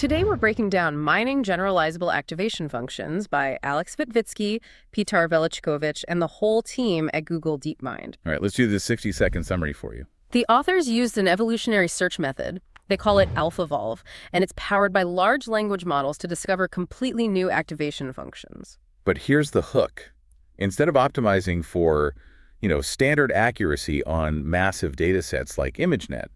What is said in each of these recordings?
Today we're breaking down Mining Generalizable Activation Functions by Alex Vitvitsky, Pitar Velichkovich, and the whole team at Google DeepMind. All right, let's do this 60-second summary for you. The authors used an evolutionary search method. They call it AlphaEvolve, and it's powered by large language models to discover completely new activation functions. But here's the hook. Instead of optimizing for, standard accuracy on massive data sets like ImageNet,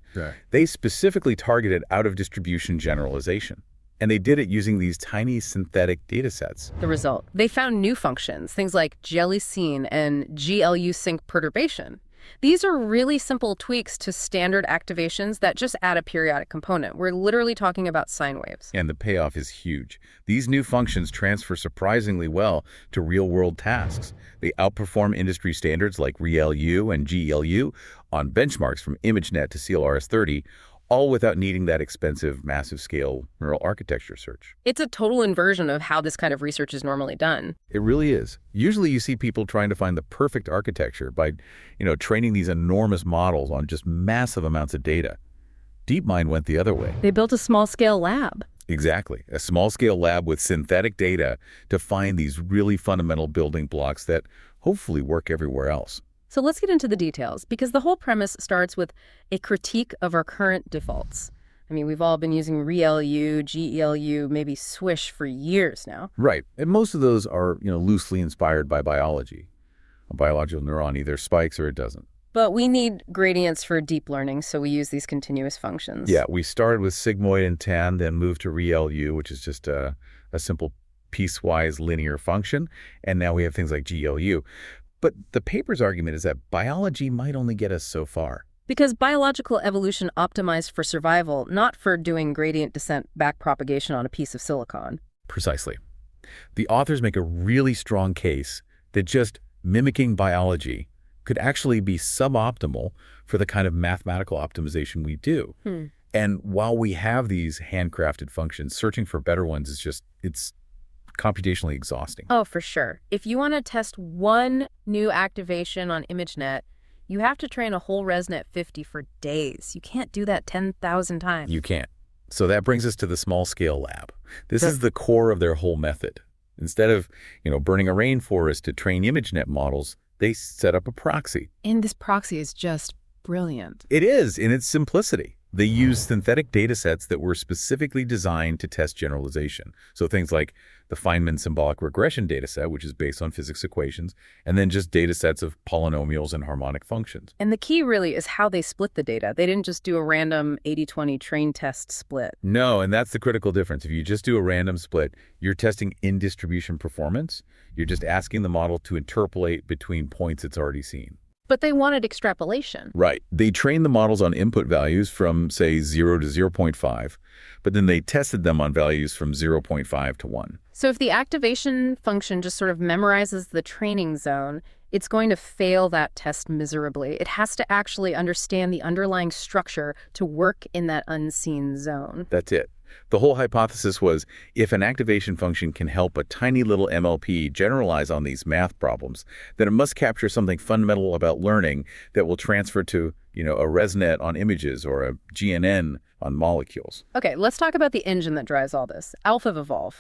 they specifically targeted out-of-distribution generalization. And they did it using these tiny synthetic data sets. The result? They found new functions, things like GELUSine and GELU-Sinc-Perturbation. These are really simple tweaks to standard activations that just add a periodic component. We're literally talking about sine waves. And the payoff is huge. These new functions transfer surprisingly well to real-world tasks. They outperform industry standards like ReLU and GELU on benchmarks from ImageNet to CLRS 30, all without needing that expensive, massive-scale neural architecture search. It's a total inversion of how this kind of research is normally done. It really is. Usually you see people trying to find the perfect architecture by, training these enormous models on just massive amounts of data. DeepMind went the other way. They built a small-scale lab. Exactly. A small-scale lab with synthetic data to find these really fundamental building blocks that hopefully work everywhere else. So let's get into the details, because the whole premise starts with a critique of our current defaults. I mean, we've all been using ReLU, GELU, maybe Swish for years now. Right. And most of those are, loosely inspired by biology. A biological neuron either spikes or it doesn't. But we need gradients for deep learning, so we use these continuous functions. Yeah, we started with sigmoid and tan, then moved to ReLU, which is just a simple piecewise linear function. And now we have things like GELU. But the paper's argument is that biology might only get us so far. Because biological evolution optimized for survival, not for doing gradient descent backpropagation on a piece of silicon. Precisely. The authors make a really strong case that just mimicking biology could actually be suboptimal for the kind of mathematical optimization we do. And while we have these handcrafted functions, searching for better ones is it's computationally exhausting. Oh, for sure. If you want to test one new activation on ImageNet, you have to train a whole ResNet 50 for days. You can't do that 10,000 times. You can't. So that brings us to the small-scale lab. This is the core of their whole method. Instead of, burning a rainforest to train ImageNet models, they set up a proxy. And this proxy is just brilliant. It is, in its simplicity. They use synthetic data sets that were specifically designed to test generalization. So things like the Feynman symbolic regression data set, which is based on physics equations, and then just data sets of polynomials and harmonic functions. And the key really is how they split the data. They didn't just do a random 80-20 train test split. No, and that's the critical difference. If you just do a random split, you're testing in-distribution performance. You're just asking the model to interpolate between points it's already seen. But they wanted extrapolation. Right. They trained the models on input values from, say, 0 to 0.5, but then they tested them on values from 0.5 to 1. So if the activation function just sort of memorizes the training zone, it's going to fail that test miserably. It has to actually understand the underlying structure to work in that unseen zone. That's it. The whole hypothesis was if an activation function can help a tiny little MLP generalize on these math problems, then it must capture something fundamental about learning that will transfer to, a ResNet on images or a GNN on molecules. Okay, let's talk about the engine that drives all this. AlphaEvolve.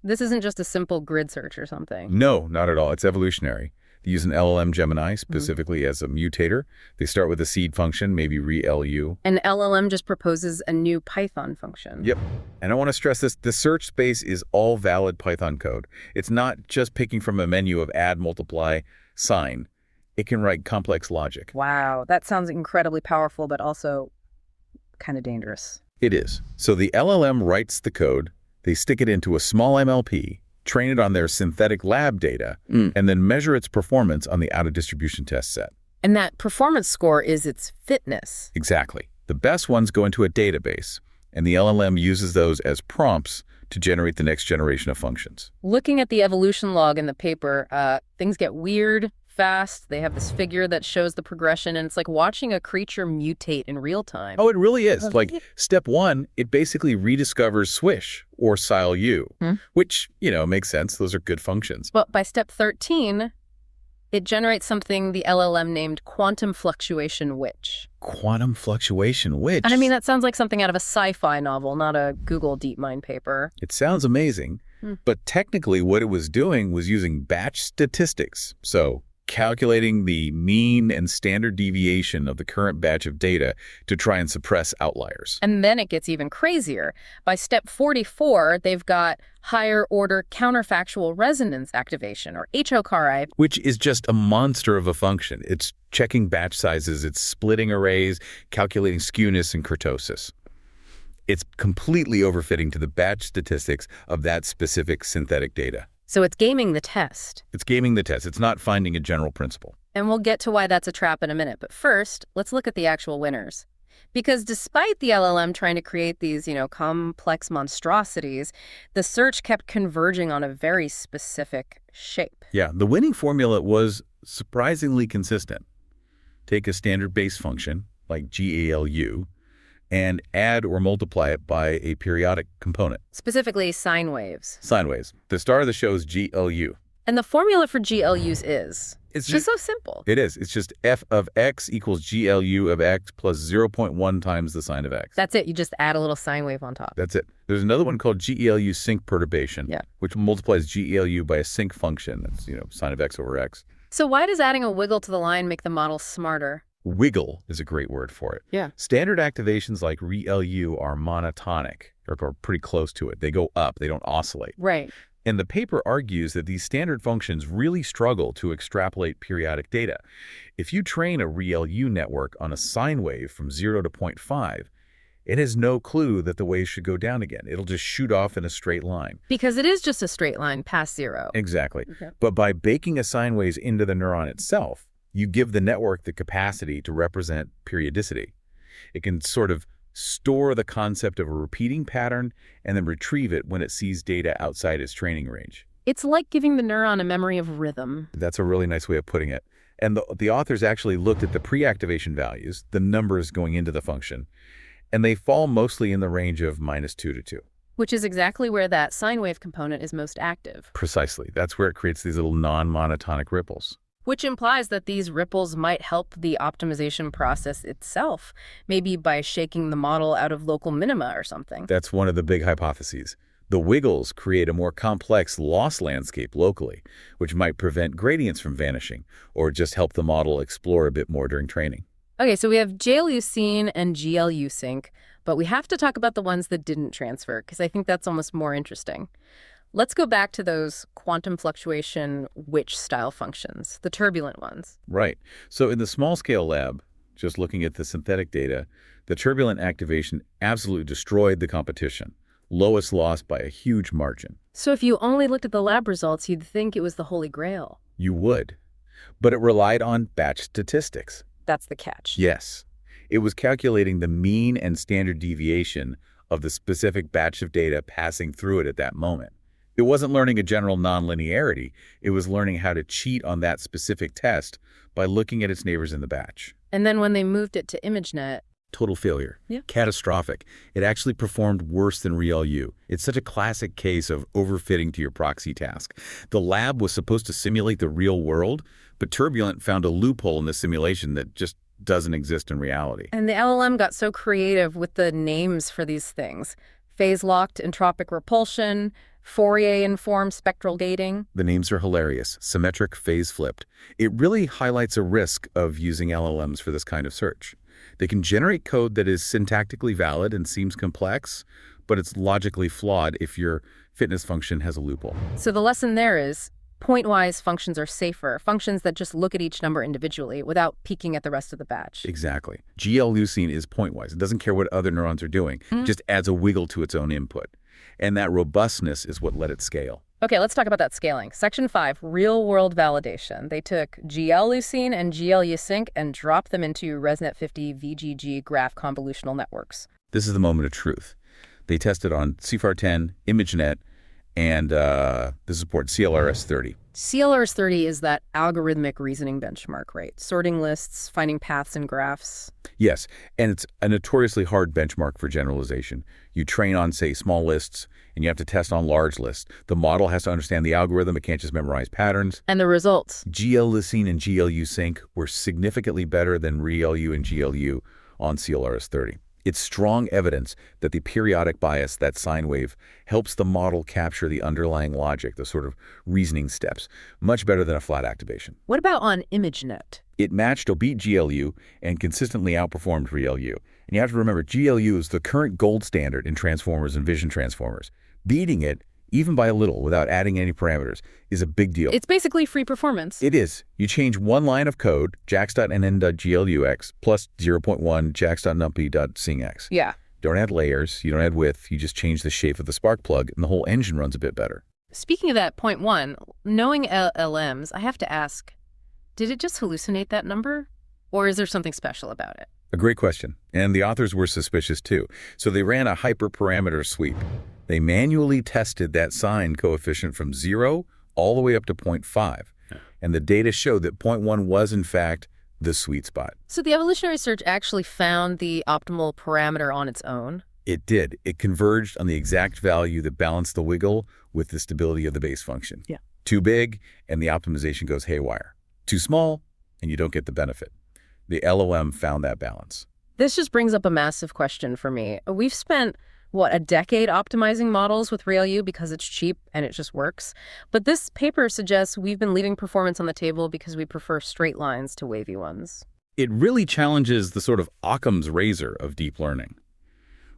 This isn't just a simple grid search or something. No, not at all. It's evolutionary. They use an LLM Gemini specifically as a mutator. They start with a seed function, maybe ReLU. An LLM just proposes a new Python function. Yep. And I want to stress this. The search space is all valid Python code. It's not just picking from a menu of add, multiply, sine. It can write complex logic. Wow, that sounds incredibly powerful, but also kind of dangerous. It is. So the LLM writes the code. They stick it into a small MLP, train it on their synthetic lab data, and then measure its performance on the out-of-distribution test set. And that performance score is its fitness. Exactly. The best ones go into a database, and the LLM uses those as prompts to generate the next generation of functions. Looking at the evolution log in the paper, things get weird fast. They have this figure that shows the progression, and it's like watching a creature mutate in real time. Oh, it really is. Like step 1, it basically rediscovers Swish or SileU, which, makes sense. Those are good functions. But by step 13, It generates something the LLM named quantum fluctuation witch. Quantum fluctuation, which... And I mean, that sounds like something out of a sci-fi novel, not a Google DeepMind paper. It sounds amazing, but technically what it was doing was using batch statistics. So calculating the mean and standard deviation of the current batch of data to try and suppress outliers. And then it gets even crazier. By step 44, they've got higher order counterfactual resonance activation, or HOCRI. Which is just a monster of a function. It's checking batch sizes, it's splitting arrays, calculating skewness and kurtosis. It's completely overfitting to the batch statistics of that specific synthetic data. So it's gaming the test. It's gaming the test. It's not finding a general principle. And we'll get to why that's a trap in a minute. But first, let's look at the actual winners. Because despite the LLM trying to create these, complex monstrosities, the search kept converging on a very specific shape. Yeah, the winning formula was surprisingly consistent. Take a standard base function, like GELU, and add or multiply it by a periodic component. Specifically, sine waves. Sine waves. The star of the show is GELU. And the formula for GLUs is... It's just so simple. It is. It's just f of x equals GLU of x plus 0.1 times the sine of x. That's it. You just add a little sine wave on top. That's it. There's another one called GELU-Sinc-Perturbation, which multiplies GELU by a sinc function. That's, sine of x over x. So why does adding a wiggle to the line make the model smarter? Wiggle is a great word for it. Yeah. Standard activations like ReLU are monotonic, or pretty close to it. They go up. They don't oscillate. Right. And the paper argues that these standard functions really struggle to extrapolate periodic data. If you train a ReLU network on a sine wave from 0 to 0.5, it has no clue that the wave should go down again. It'll just shoot off in a straight line. Because it is just a straight line past 0. Exactly. Okay. But by baking a sine waves into the neuron itself, you give the network the capacity to represent periodicity. It can sort of store the concept of a repeating pattern and then retrieve it when it sees data outside its training range. It's like giving the neuron a memory of rhythm. That's a really nice way of putting it. And the authors actually looked at the pre-activation values, the numbers going into the function, and they fall mostly in the range of -2 to 2. Which is exactly where that sine wave component is most active. Precisely. That's where it creates these little non-monotonic ripples. Which implies that these ripples might help the optimization process itself, maybe by shaking the model out of local minima or something. That's one of the big hypotheses. The wiggles create a more complex loss landscape locally, which might prevent gradients from vanishing, or just help the model explore a bit more during training. Okay, so we have GELUSine and GELU-Sinc, but we have to talk about the ones that didn't transfer, because I think that's almost more interesting. Let's go back to those quantum fluctuation witch-style functions, the turbulent ones. Right. So in the small-scale lab, just looking at the synthetic data, the turbulent activation absolutely destroyed the competition. Lowest loss by a huge margin. So if you only looked at the lab results, you'd think it was the holy grail. You would. But it relied on batch statistics. That's the catch. Yes. It was calculating the mean and standard deviation of the specific batch of data passing through it at that moment. It wasn't learning a general nonlinearity. It was learning how to cheat on that specific test by looking at its neighbors in the batch. And then when they moved it to ImageNet... Total failure. Yeah. Catastrophic. It actually performed worse than ReLU. It's such a classic case of overfitting to your proxy task. The lab was supposed to simulate the real world, but Turbulent found a loophole in the simulation that just doesn't exist in reality. And the LLM got so creative with the names for these things. Phase-locked entropic repulsion, Fourier-informed spectral gating. The names are hilarious. Symmetric, phase-flipped. It really highlights a risk of using LLMs for this kind of search. They can generate code that is syntactically valid and seems complex, but it's logically flawed if your fitness function has a loophole. So the lesson there is, point-wise functions are safer, functions that just look at each number individually without peeking at the rest of the batch. Exactly. GELUSine is point-wise. It doesn't care what other neurons are doing. It just adds a wiggle to its own input. And that robustness is what let it scale. Okay, let's talk about that scaling. Section 5, real-world validation. They took GELUSine and GELU-Sinc and dropped them into ResNet 50 VGG graph convolutional networks. This is the moment of truth. They tested on CIFAR 10, ImageNet, And this is port CLRS 30. CLRS 30 is that algorithmic reasoning benchmark, right? Sorting lists, finding paths in graphs. Yes, and it's a notoriously hard benchmark for generalization. You train on, say, small lists, and you have to test on large lists. The model has to understand the algorithm. It can't just memorize patterns. And the results? GELUSine and GELU-Sinc were significantly better than ReLU and GELU on CLRS 30. It's strong evidence that the periodic bias, that sine wave, helps the model capture the underlying logic, the sort of reasoning steps, much better than a flat activation. What about on ImageNet? It matched or beat GLU and consistently outperformed ReLU. And you have to remember, GLU is the current gold standard in transformers and vision transformers. Beating it, even by a little, without adding any parameters, is a big deal. It's basically free performance. It is. You change one line of code, jax.nn.glux, plus 0.1 jax.numpy.singx. Yeah. Don't add layers, you don't add width, you just change the shape of the spark plug, and the whole engine runs a bit better. Speaking of that point one, knowing LLMs, I have to ask, did it just hallucinate that number? Or is there something special about it? A great question. And the authors were suspicious too. So they ran a hyperparameter sweep. They manually tested that sine coefficient from 0 all the way up to 0.5. Yeah. And the data showed that 0.1 was, in fact, the sweet spot. So the evolutionary search actually found the optimal parameter on its own? It did. It converged on the exact value that balanced the wiggle with the stability of the base function. Yeah. Too big, and the optimization goes haywire. Too small, and you don't get the benefit. The LLM found that balance. This just brings up a massive question for me. We've spent, a decade optimizing models with ReLU because it's cheap and it just works. But this paper suggests we've been leaving performance on the table because we prefer straight lines to wavy ones. It really challenges the sort of Occam's razor of deep learning.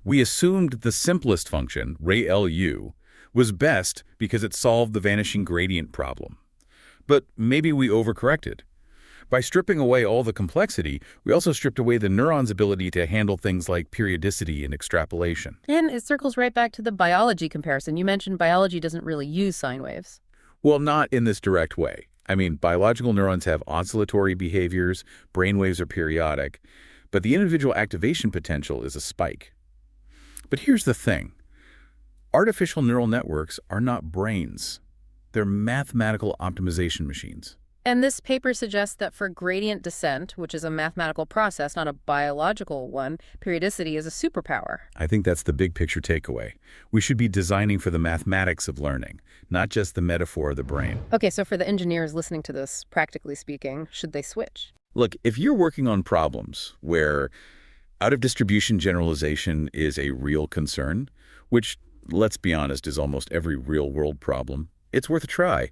We assumed the simplest function, ReLU, was best because it solved the vanishing gradient problem. But maybe we overcorrected. By stripping away all the complexity, we also stripped away the neuron's ability to handle things like periodicity and extrapolation. And it circles right back to the biology comparison. You mentioned biology doesn't really use sine waves. Well, not in this direct way. I mean, biological neurons have oscillatory behaviors, brain waves are periodic, but the individual activation potential is a spike. But here's the thing. Artificial neural networks are not brains. They're mathematical optimization machines. And this paper suggests that for gradient descent, which is a mathematical process, not a biological one, periodicity is a superpower. I think that's the big picture takeaway. We should be designing for the mathematics of learning, not just the metaphor of the brain. Okay, so for the engineers listening to this, practically speaking, should they switch? Look, if you're working on problems where out-of-distribution generalization is a real concern, which, let's be honest, is almost every real-world problem, it's worth a try.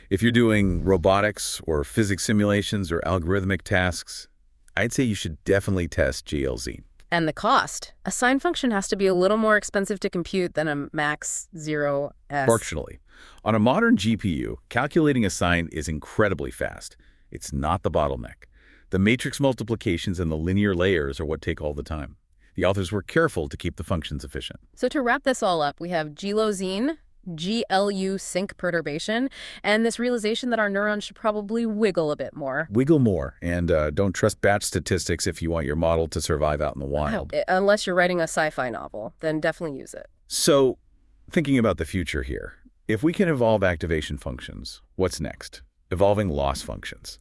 If you're doing robotics or physics simulations or algorithmic tasks, I'd say you should definitely test GLZ. And the cost. A sine function has to be a little more expensive to compute than a max 0s. Fortunately, on a modern GPU, calculating a sine is incredibly fast. It's not the bottleneck. The matrix multiplications and the linear layers are what take all the time. The authors were careful to keep the functions efficient. So to wrap this all up, we have GELUSine, GELU-Sinc-Perturbation, and this realization that our neurons should probably wiggle a bit more. Wiggle more, and don't trust batch statistics if you want your model to survive out in the wild. Unless you're writing a sci-fi novel, then definitely use it. So, thinking about the future here, if we can evolve activation functions, what's next? Evolving loss functions.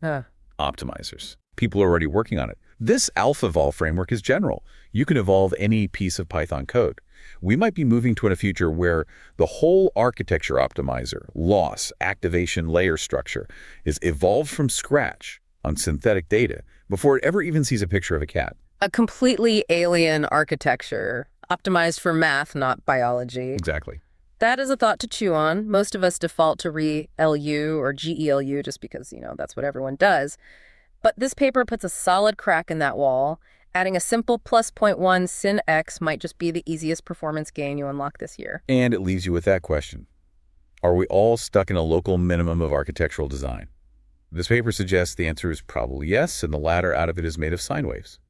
Optimizers. People are already working on it. This AlphaEvolve framework is general. You can evolve any piece of Python code. We might be moving toward a future where the whole architecture optimizer, loss, activation, layer structure is evolved from scratch on synthetic data before it ever even sees a picture of a cat. A completely alien architecture, optimized for math, not biology. Exactly. That is a thought to chew on. Most of us default to ReLU or GELU just because, that's what everyone does. But this paper puts a solid crack in that wall. Adding a simple plus 0.1 sin x might just be the easiest performance gain you unlock this year. And it leaves you with that question. Are we all stuck in a local minimum of architectural design? This paper suggests the answer is probably yes, and the ladder out of it is made of sine waves.